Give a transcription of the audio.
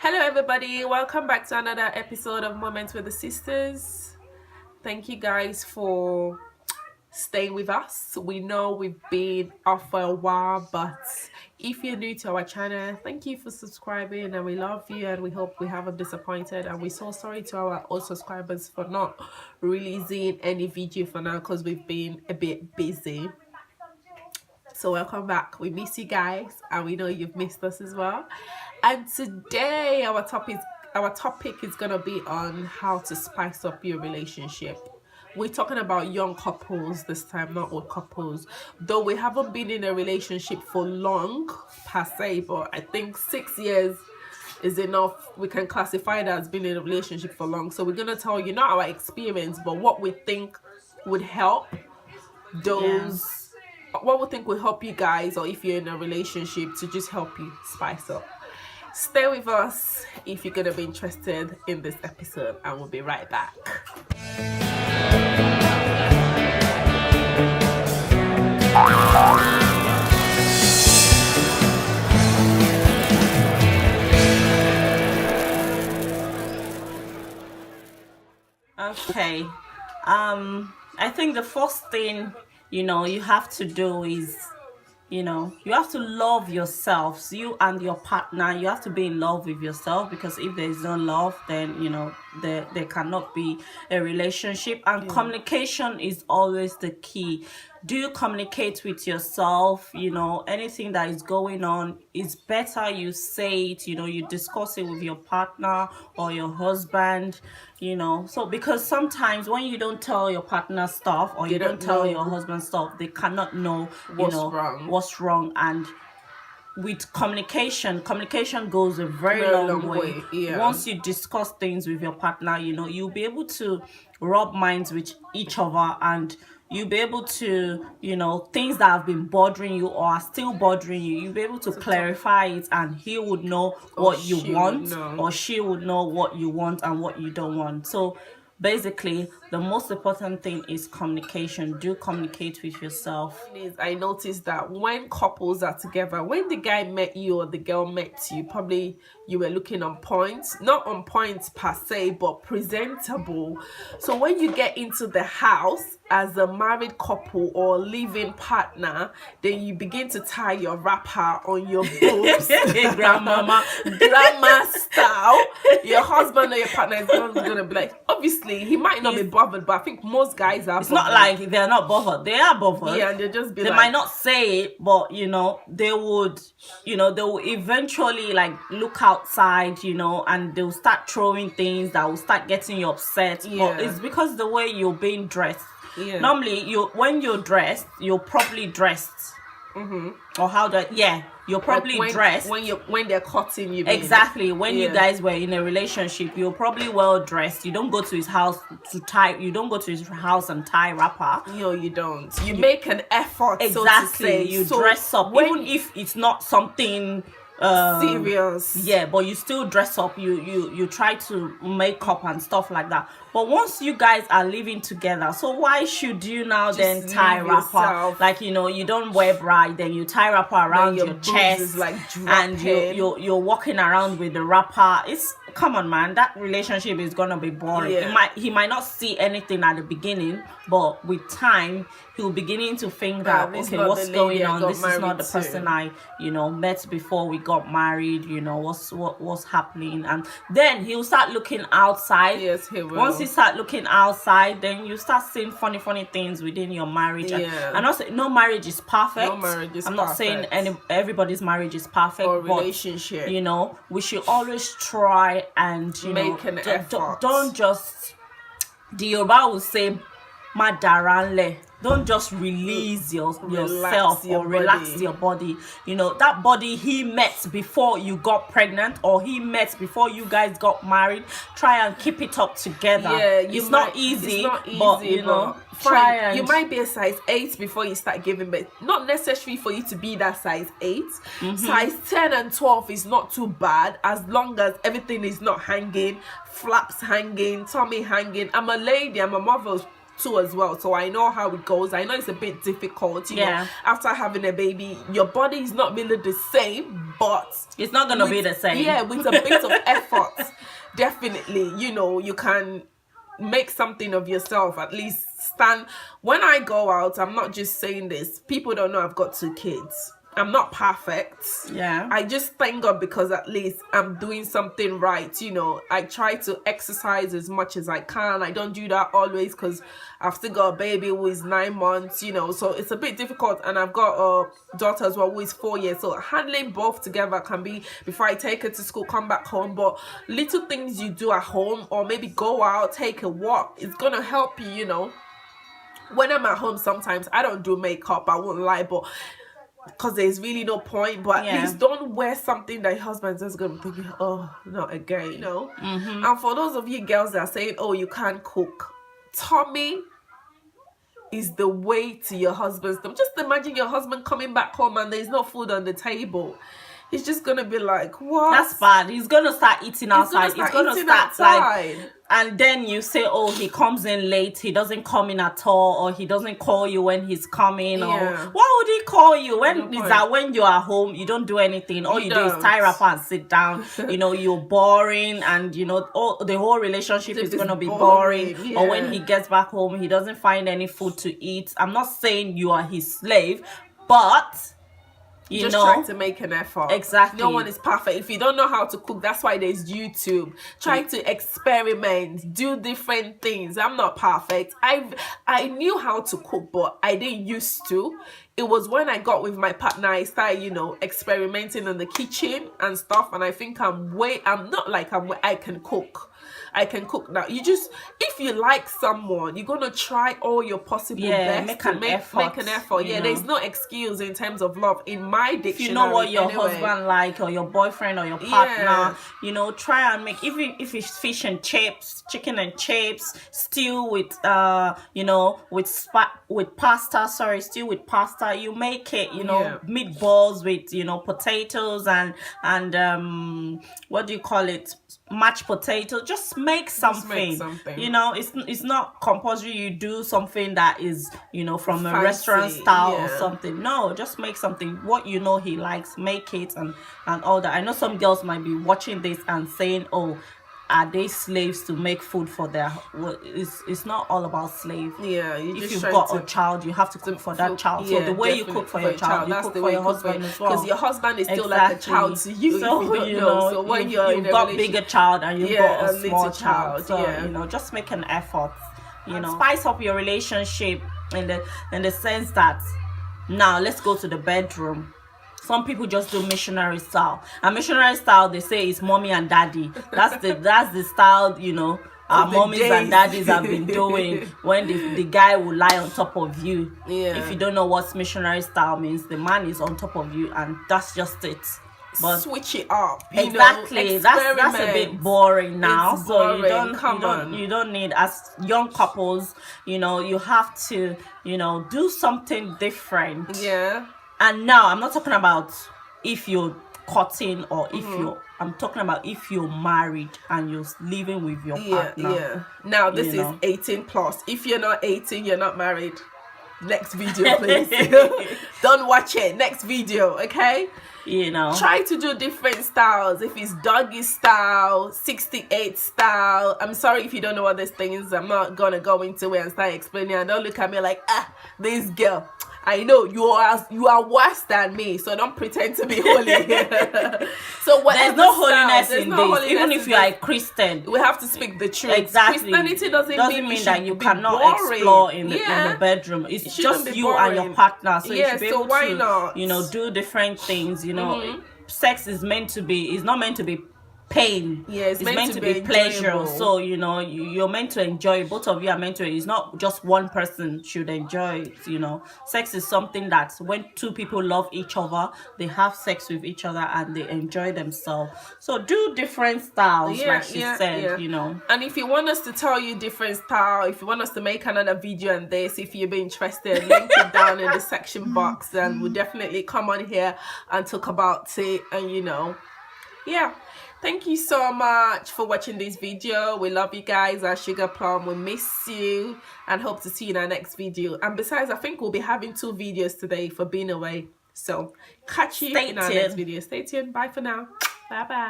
Hello everybody, welcome back to another episode of Moments with the Sisters. Thank you guys for staying with us. We know we've been off for a while, but if you're new to our channel, thank you for subscribing, and we love you, and we hope we haven't disappointed. And we're so sorry to our old subscribers for not releasing any video for now because we've been a bit busy. So welcome back. We miss you guys, and we know you've missed us as well. And today our topic is gonna be on how to spice up your relationship. We're talking about young couples this time, not old couples. Though we haven't been in a relationship for long per se, but I think 6 years is enough. We can classify that as being in a relationship for long. So we're gonna tell you not our experience, but what we think would help those. What we think will help you guys, or if you're in a relationship, to just help you spice up. Stay with us if you're going to be interested in this episode, and we'll be right back. Okay. I think the first thing you have to do is you have to love yourself. So you and your partner, you have to be in love with yourself, because if there is no love, then there cannot be a relationship. And communication is always the key. Do you communicate with yourself? Anything that is going on, is better you say it. You discuss it with your partner or your husband. So because sometimes when you don't tell your partner stuff, or you don't tell your husband stuff, they cannot know what's wrong. And with communication goes a very long way. Once you discuss things with your partner, you'll be able to rub minds with each other, and you'll be able to, things that have been bothering you or are still bothering you, you'll be able to clarify it, and he would know what you want, or she would know what you want and what you don't want. So basically, the most important thing is communication. Do communicate with yourself. I noticed that when couples are together, when the guy met you or the girl met you, probably you were looking on point. Not on point per se, but presentable. So when you get into the house as a married couple or living partner, then you begin to tie your wrapper on your boobs. grandma style. Your husband or your partner is gonna be like, obviously he might not be bothered, but I think most guys are. It's not like they're not bothered. They are bothered. Yeah, and they'll just be they might not say it, but they would eventually look outside, and they'll start throwing things that will start getting you upset. But it's because the way you're being dressed. Normally when you're dressed, you're properly dressed. Or how do you're probably dressed when they're cutting you. Exactly. When you guys were in a relationship, you're probably well dressed. You don't go to his house and tie wrapper. No, you don't. You make an effort. Exactly. So to say. You dress up, even if it's not something serious. Yeah, but you still dress up. You try to make up and stuff like that. But once you guys are living together, so why should you now just then tie wrapper? You don't wear bra, then you tie wrapper around your chest, and you're walking around with the wrapper. Come on, man, that relationship is gonna be boring. He might not see anything at the beginning, but with time he'll beginning to think that, okay, what's going on? This is not the person I met before we got married. What's happening? And then he'll start looking outside. Yes, he will. Once you start looking outside, then you start seeing funny things within your marriage. And also, no marriage is perfect. I'm not saying everybody's marriage is perfect, or relationship. But we should always try and make an effort. Don't just, the Yoruba will say madaranle. Don't just release yourself or relax your body. That body he met before you got pregnant, or he met before you guys got married. Try and keep it up together. It's not easy, but try. And you might be a size 8 before you start giving birth. Not necessary for you to be that size 8. Size 10 and 12 is not too bad, as long as everything is not hanging, flaps hanging, tummy hanging. I'm a lady, I'm a mother two as well, so I know how it goes. I know it's a bit difficult, you know, after having a baby. Your body is not really the same, but it's not gonna be the same. Yeah, with a bit of effort, definitely, you know, you can make something of yourself. At least stand. When I go out, I'm not just saying this, people don't know I've got 2 kids. I'm not perfect. Yeah. I just thank God because at least I'm doing something right, you know. I try to exercise as much as I can. I don't do that always because I've still got a baby who is 9 months, you know, so it's a bit difficult. And I've got a daughter as well who is 4 years, so handling both together can be, before I take her to school, come back home. But little things you do at home, or maybe go out, take a walk, it's gonna help you, you know. When I'm at home, sometimes I don't do makeup, I won't lie, but because there's really no point. But at least don't wear something that your husband's just gonna be thinking, oh, not again, you know. And for those of you girls that are saying, oh, you can't cook, tummy is the way to your husband's stomach. Just imagine your husband coming back home and there's no food on the table. He's just gonna be like, what? That's bad. He's gonna start eating outside. He's gonna start like, and then you say, oh, he comes in late, he doesn't come in at all, or he doesn't call you when he's coming, or why would he call you? When is that? When you are home, you don't do anything. All you do is tie up and sit down. You know, you're boring, and you know, the whole relationship is gonna be boring. Or when he gets back home, he doesn't find any food to eat. I'm not saying you are his slave, but you just know, try to make an effort. Exactly. No one is perfect. If you don't know how to cook, that's why there's YouTube. Try to experiment, do different things. I'm not perfect. I knew how to cook, but I didn't used to. It was when I got with my partner, I started, you know, experimenting in the kitchen and stuff. And I think I can cook. I can cook now. You just, if you like someone, you're gonna try all your possible best make to an effort. Yeah, there's no excuse in terms of love in my dictionary. If you know what your husband like, or your boyfriend, or your partner, you know, try and make, even if it's fish and chips, chicken and chips, stew with you know, with pasta. Stew with pasta. You make it, you know, meatballs with, you know, potatoes and what do you call it? Mashed potato. Just make something. You know, it's not compulsory you do something that is, you know, from a restaurant style or something. No, just make something what you know he likes, make it, and all that. I know some girls might be watching this and saying, oh, are they slaves to make food for their, well, it's not all about slave. If you've got a child, you have to cook for that child. So the way you cook for your child, you cook for your husband as well, because your husband is still like a child to you. So you know, so when you've got a bigger child and you've got a small child, so you know, just make an effort, you know, spice up your relationship in the sense that, now let's go to the bedroom. Some people just do missionary style. And missionary style, they say, is mommy and daddy. That's the style, you know, our mommies and daddies have been doing, when the guy will lie on top of you. If you don't know what missionary style means, the man is on top of you, and that's just it. But switch it up. Exactly. That's a bit boring now. It's boring. So you don't need, as young couples, you know, you have to, you know, do something different. And now I'm not talking about if you're cutting or if I'm talking about if you're married and you're living with your partner. Now this is 18 plus. If you're not 18, you're not married. Next video, please. Don't watch it. Next video, okay? You know, try to do different styles. If it's doggy style, 68 style. I'm sorry if you don't know what these things. I'm not gonna go into it and start explaining. And don't look at me like, this girl, I know you are worse than me, so don't pretend to be holy. So there's no holiness in this. Even if you are a Christian, we have to speak the truth. Exactly. Christianity doesn't mean that you cannot explore in the bedroom. It's just you and your partner, so you should be able to, you know, do different things. You know, sex is meant to be. It's not meant to be pain. It's meant to be pleasure. So you know, you're meant to enjoy it. Both of you are meant to. It's not just one person should enjoy it. You know, sex is something that when two people love each other, they have sex with each other and they enjoy themselves. So do different styles, like she said. You know, and if you want us to tell you different style, if you want us to make another video on this, if you've been interested, link it down in the section box, and we'll definitely come on here and talk about it. And you know, yeah, thank you so much for watching this video. We love you guys, our sugar plum. We miss you and hope to see you in our next video. And besides, I think we'll be having 2 videos today for being away. So catch you Stay in our next tuned. video. Stay tuned. Bye for now. Bye bye.